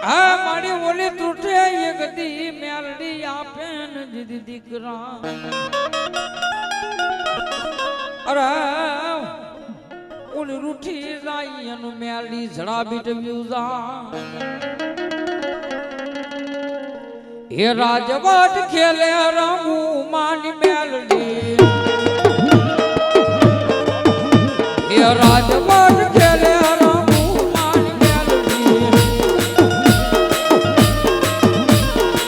હા મારી ઓલી તૂટે એક દી મેલડી આપે ને દીદી દીકરા અરે ઓલી રૂઠી જાય એનું મેલડી જડા બીટવ્યું જા હે રાજવટ ખેલે રંગુ માની મેલડી હે રાજવટ ખેલે રંગુ માની મેલડી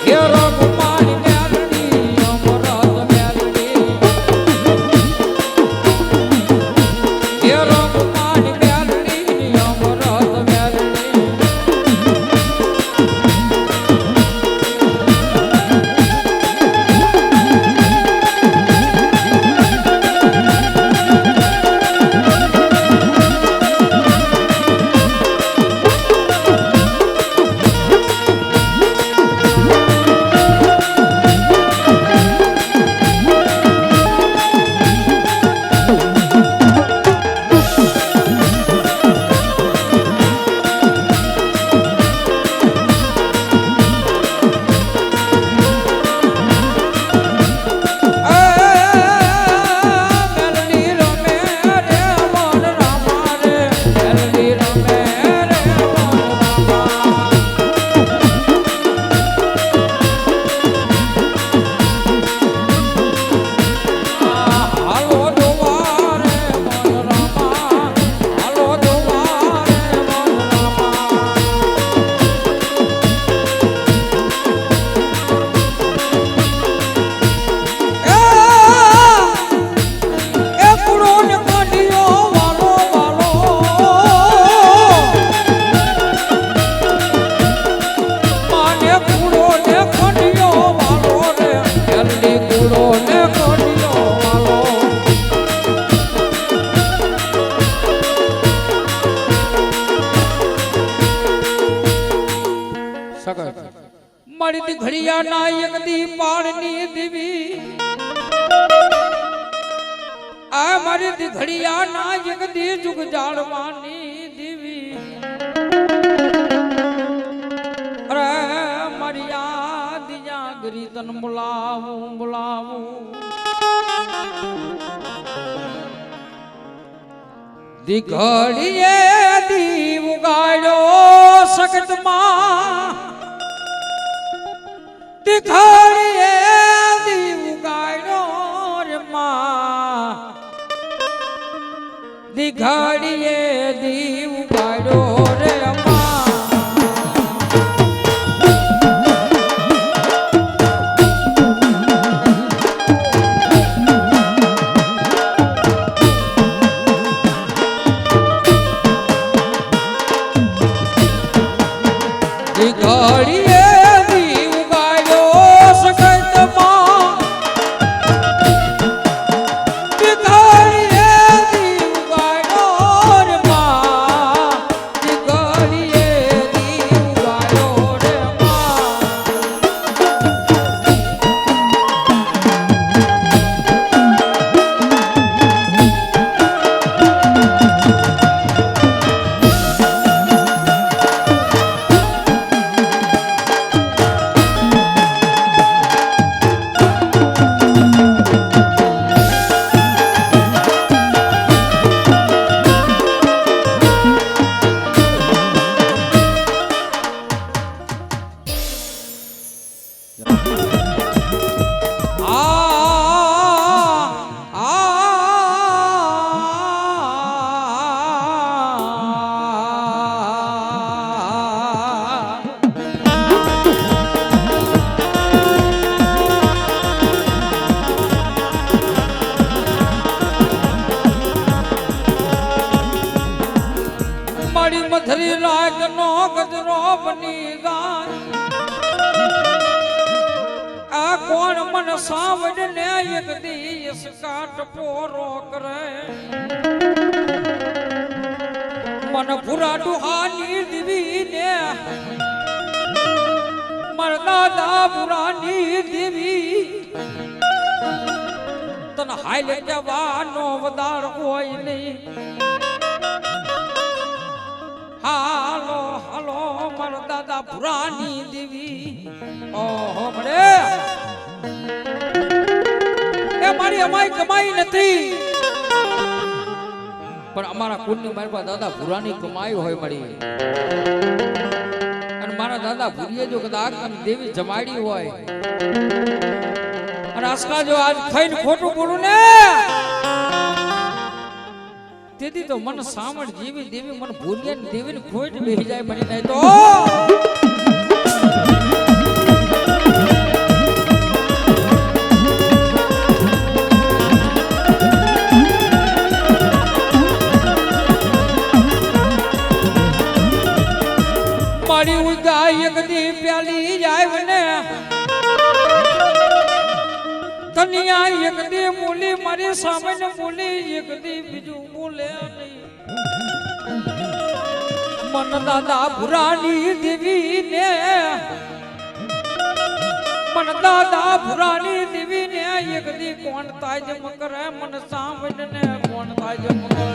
હે રંગુ માની મેલડી અમરત મેલડી હે રંગુ માની મેલડી અમરત મેલડી મારી દી ઘડિયા નાયક દી પાળની દેવી આ મારી દી ઘડિયા નાયક દી જુગ જાળવાની દેવી અરે મારી યાદ જાગરી તન બોલાવું બોલાવું દી ઘડીએ દી ઉગાડ્યો સકતમાં દિખાડીએ દીવ ગાડ્યો રે માં દિખાડીએ દીવ ગાડ્યો રે દિખાડીએ મધરી રાત નો ગજરો બની જાય આ કોણ મન સાવડ ને એક દિવસ કાટ પોરો કરે મન પૂરા ડુહાની દીવી ને મરદાદા પુરાની દેવી તન હાલે જવાનો વદાર હોય નહીં હાલો હાલો મરદાદા દાદા પુરાની દેવી ઓહો મળે એ મારી અમારી કમાઈ નથી પણ અમારા કુળની મારી પાસે દાદા પુરાની કમાઈ હોય મળી અને મારા દાદા ભૂરીએ જો કદાચ દેવી જમાડી હોય અને આસકા જો આજ ખાઈને ખોટું બોલું ને તેથી તો મન સામળ જીવી દેવી મન ભૂરિયા દેવી ને ખોટ બેહી જાય મને નહીં તો મારી ઉગાય એક દી પ્યાલી જાય ને તનિયા એક દી મૂલી મારી સામે ને મૂલી એક દી બીજું બોલે નહીં મન દાદા પુરાની દેવી ને મન દાદા પુરાની દેવી ને એક દી કોણ તાજ મકરે મન સામે ને કોણ તાજ મકરે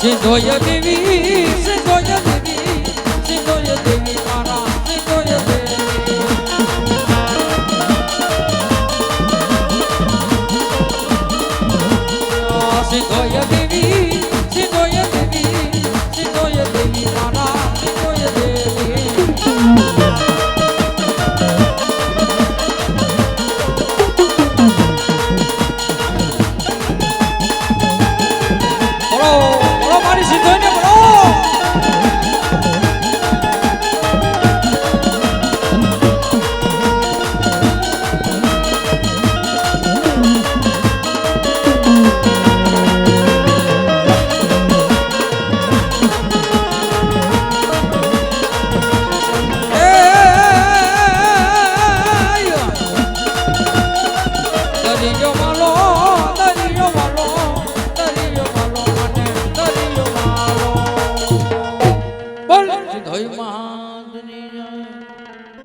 સિંધોય દેવી સિંધોય દેવી સિંધોય દેવી મારા સિંધોય દેવી સિંધોય દેવી સિંધોય દેવી સિંધોય દેવી મારા સિંધોય દેવી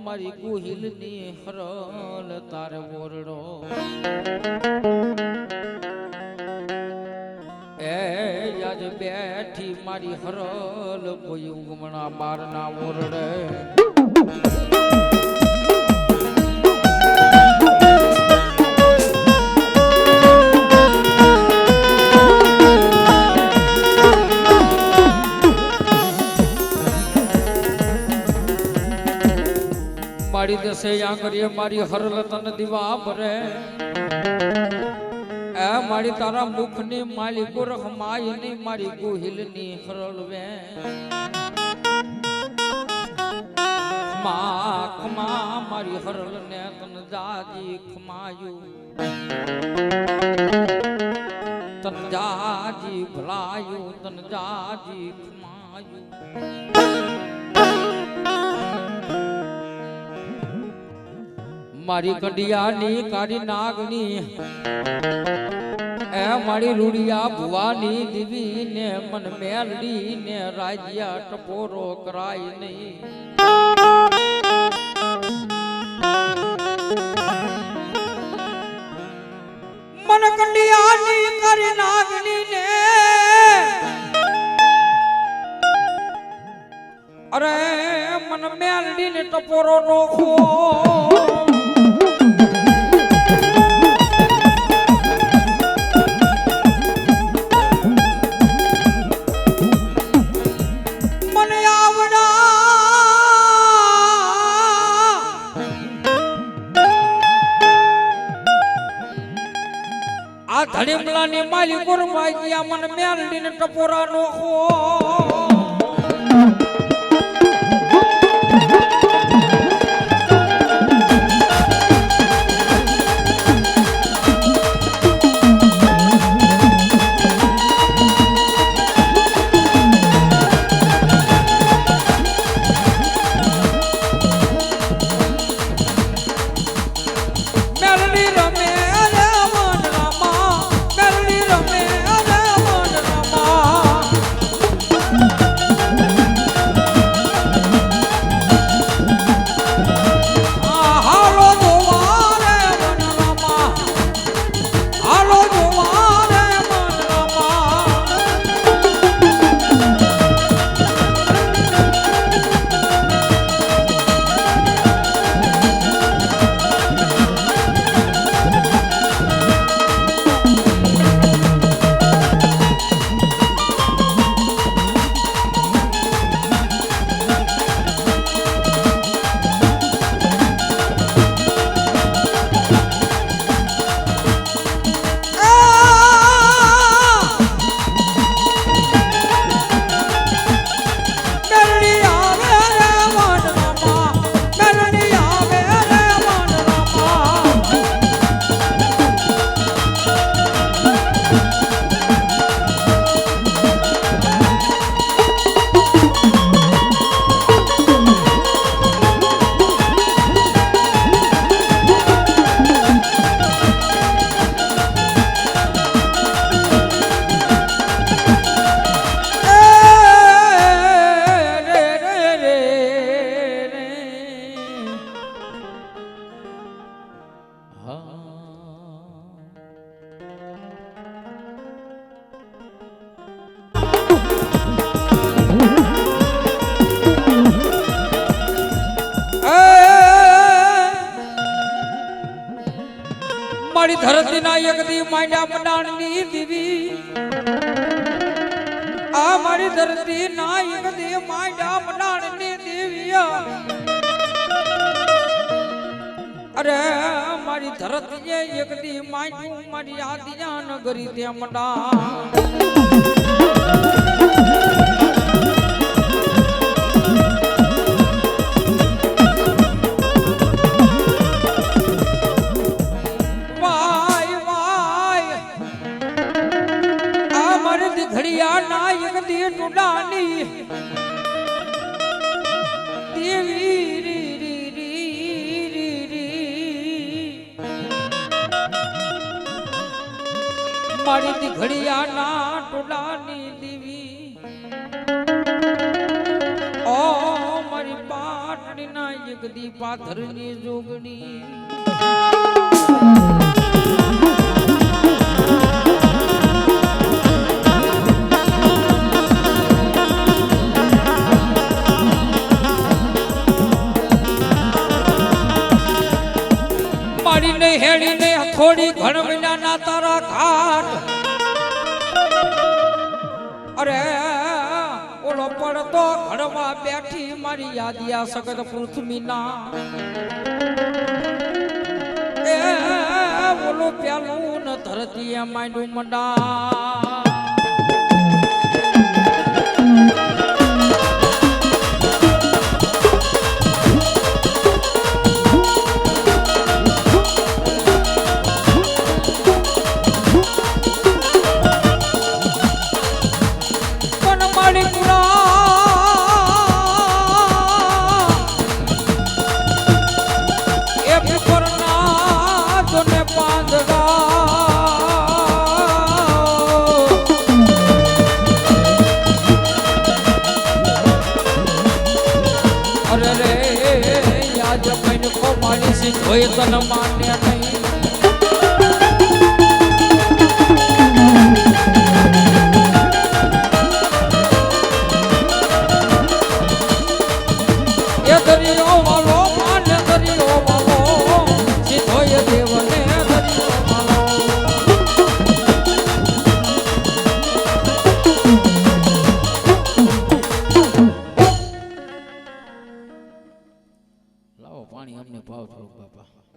મારી કુહિલની હરલ તારે ઓરડો એ આજ બેઠી મારી હરલ કોઈ ઉગમણા બારના ઓરડે મારી દસે આંગળીએ મારી હરલ તન દીવા ભરે એ મારી તારા મુખની માલી ગુરખ માયની મારી ગુહિલની હરલવે ખમા મારી હરલ ને તન જાજી ખમાયું તન જાજી ભલાયું તન જાજી ખમાયું મારી કંડિયાની કાળી નાગની એ મારી રૂડિયા ભુવાની દીવી ને મન મેલડી ને રાજ્યા ટપોરો કરાય નહીં મન કંડિયાની કાળી નાગની ને અરે મન મેલડી ને ટપોરો નોખો ધડીમલાની માલી ગુરમાઈ ગયા મન મેલડીને ટપોરા નોખો મેલડી રમે મારી ધરતી ના એક દી માંડ્યા મંડાણની દીવી આ મારી ધરતી ના એક દી માંડ્યા મંડાણની દેવી અરે મારી ધરતીએ એક દી માંડ્યું મારી આદિયા નગરી તે મંડા ઘડિયા નાયક દી ટુડાની દેવી રી રી રી રી રી મારી દી ઘડિયા ના ટુડાની દેવી ઓ મારી પાટડી નાયક દી પાથરની જોગણી હેડીને થોડી ઘણ વિના તારા ઘાટ અરે ઓલો પડતો તો ઘડવા બેઠી મારી યાદિયા સગત પૃથ્વીના એ બોલો પ્યાલું ન ધરતી માંડું મંડા હોય તન માન્ય નહીં એ દરિયો વાલો માન્ય દરિયો વાલો સીધોય દેવને દરિયો વાલો લાવો પાણી અમને ભાવ થોડુંક બાપા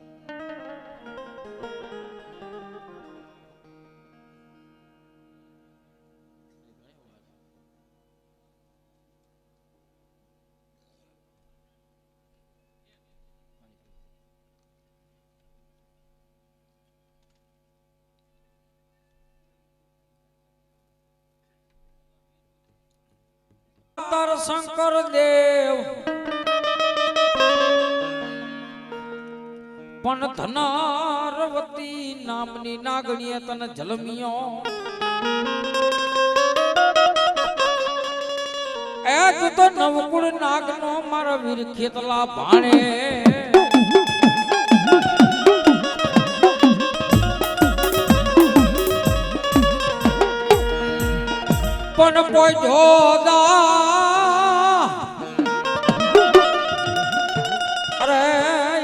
શંકર દેવ પણ ધનારવતી નામની નાગણીએ તને જલમિયો એ તું તો નવકુળ નાગનો મારા વીર ખેતલા ભાણે પણ કોઈ જોદા અરે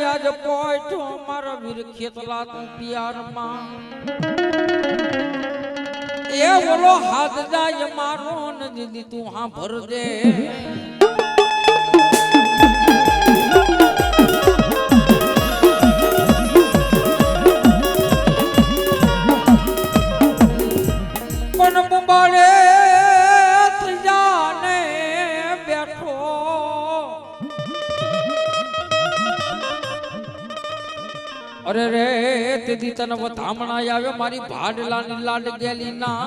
આજ પોઈઠો મારા વીર ખેતલા તું પિયારમાં એ બોલો હાથ જાય મારો ને દીદી તું હા ભર દે પણ મુંબાડે અરે રે તેથી તને વધામણા આવે મારી ભાડલાની લાડ ગેલી ના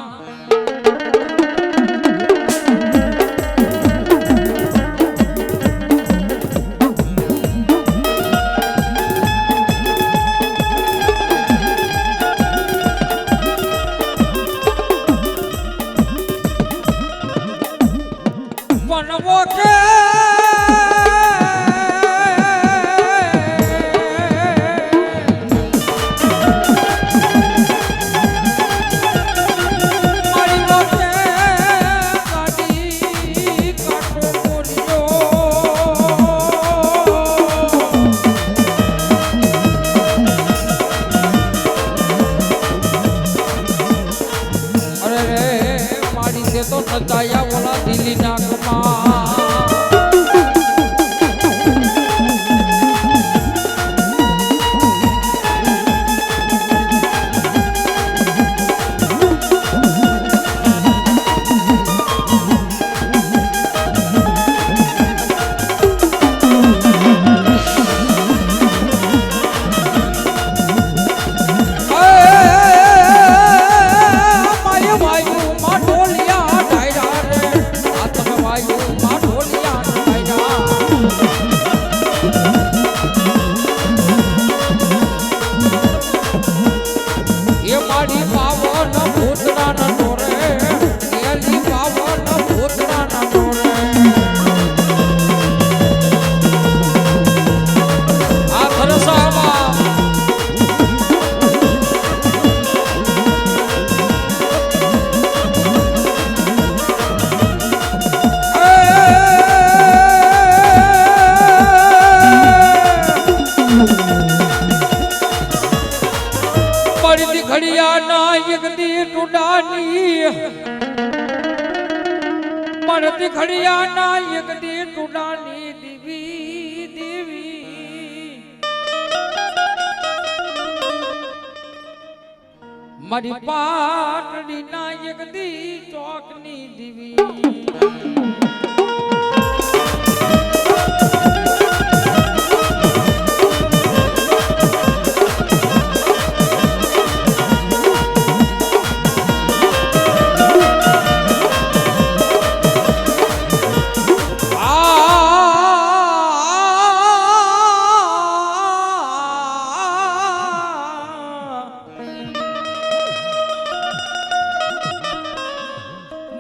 વનવો કે જગતી ઘડિયાના એક દી ટુડાની દેવી દેવી મારી પાટડીના એક દી ચોકની દેવી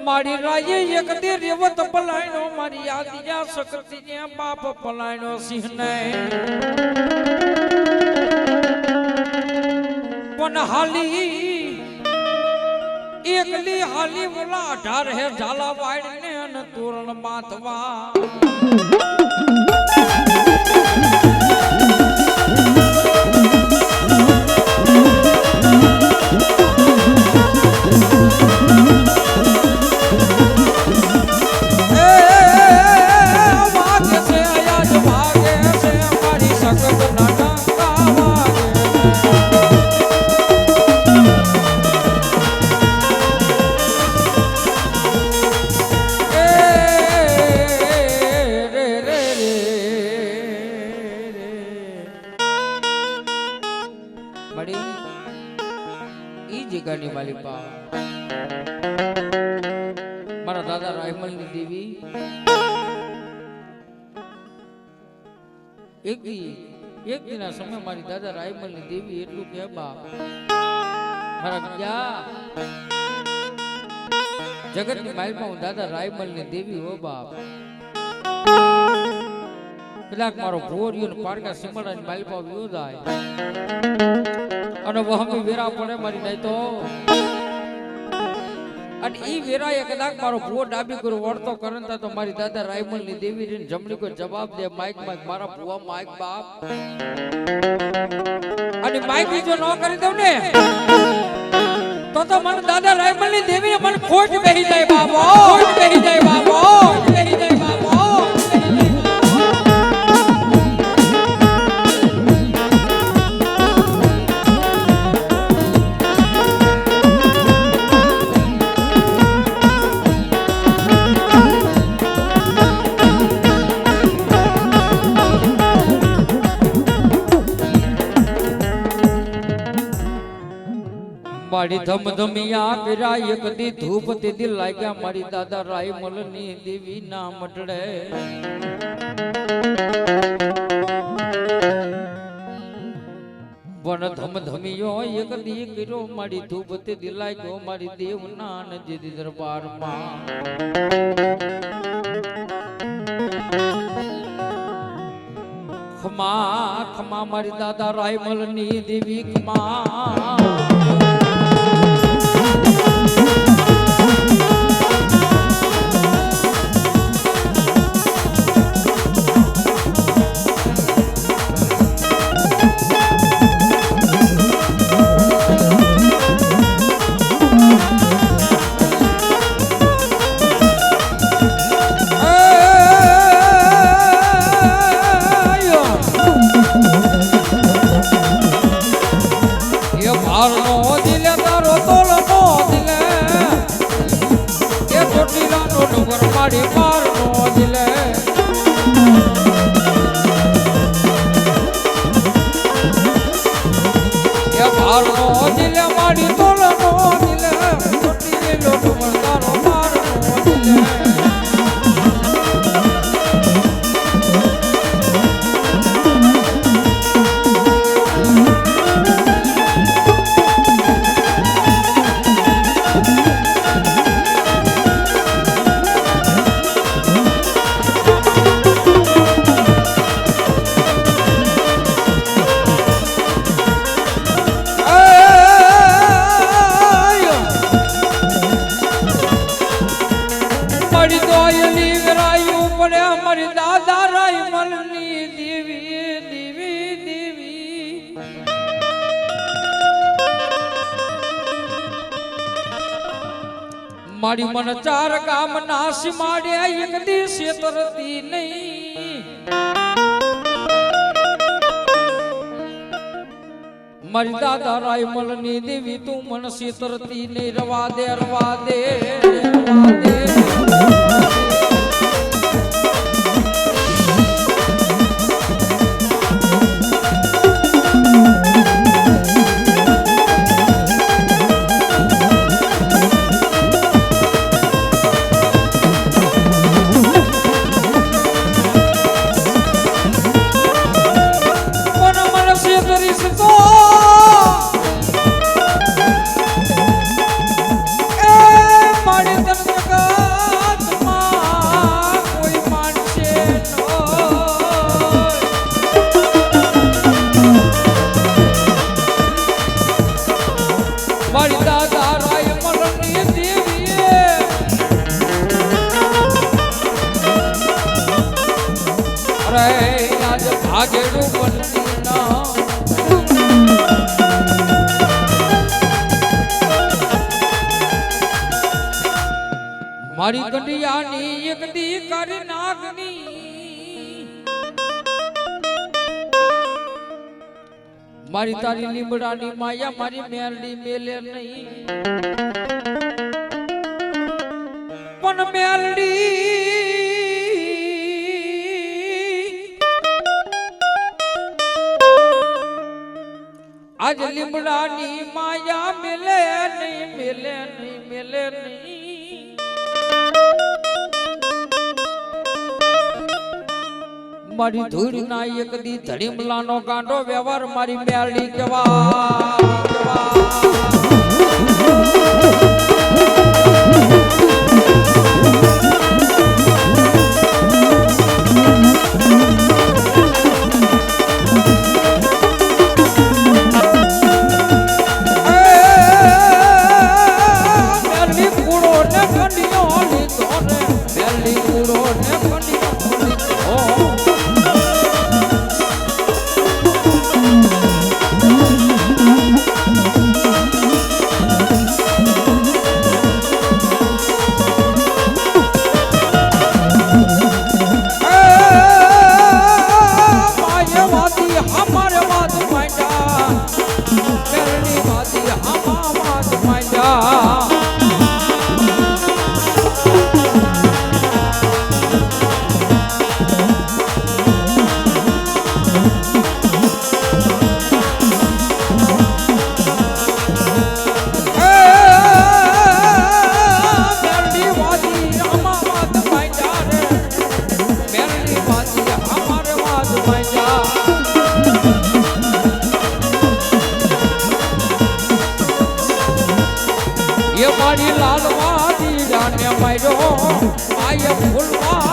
મારી રાયે એક દી રેવત પલાયનો મારી આદિયા શકતી ને બાપ પલાયનો સિંહ ને પણ હાલી એકલી હાલી મોલા 18 હે ઝાલા વાડ ને અને તોરણ બાંધવા જગાની માલિકા મારા દાદા રાયમલ ની દેવી એક દિના સમય મારી દાદા રાયમલ ની દેવી એટલું કે બા મારા બીજા જગત ની માલિકા હું દાદા રાયમલ ની દેવી હો બાપ કદાચ મારો ભોરિયો ને પાડકા સિમડા ની માલિકા વિયો જાય અને વહમી વેરા પડે મારી નહીં તો અને ઈ વેરા એ કદાચ મારો ભૂવો ડાબી કરો વળતો કરતા તો મારી દાદા રાયમલ ની દેવી ને જમણી કોઈ જવાબ દે માઈક મારા ભૂવા માઈક બાપ અને માઈક જો ન કરી દઉં ને તો મને દાદા રાયમલ ની દેવી મને ખોટ બેહી જાય બાબો ખોટ બેહી જાય બાબો બેહી જાય બાબો મારી ધમધમિયા પેરા એક દી ધૂપ તે દિલ લાગ્યા મારી દાદા રાયમલ ની દેવી ના મટડે વન ધમધમિયો એક દી કર્યો મારી ધૂપ તે દિલ લાગ્યો મારી દેવ ના નજી દરબાર માં ખમા ખમા મારી દાદા રાયમલ ની દેવી ખમા મારી પાર નો દિલે એ પાર નો દિલે મારી તોલ નો દિલે છોટી લોટ મરદારો પાર નો દિલે મારી મન ચાર ગામ નાસી માડે એક દિવસે તરતી નહીં મારી દાદા રાયમલ ની દેવી તું મન તરતી નહીં રવા દે રવા દે રવા દે મારી ગંડિયાની એક દી કરી નાગની મારી તારી લીમડાની માયા મારી મેરડી મેલે નહીં પણ મેરડી આજ લીમડાની માયા મેલે નહીં મેલે નહીં મેલે નહીં મારી ધૂળ ના એક દી ધડીમલા નો ગાંડો વ્યવહાર મારી મેરડી કેવા મારી લાલવા દી જાને માર્યો આય ફૂલવા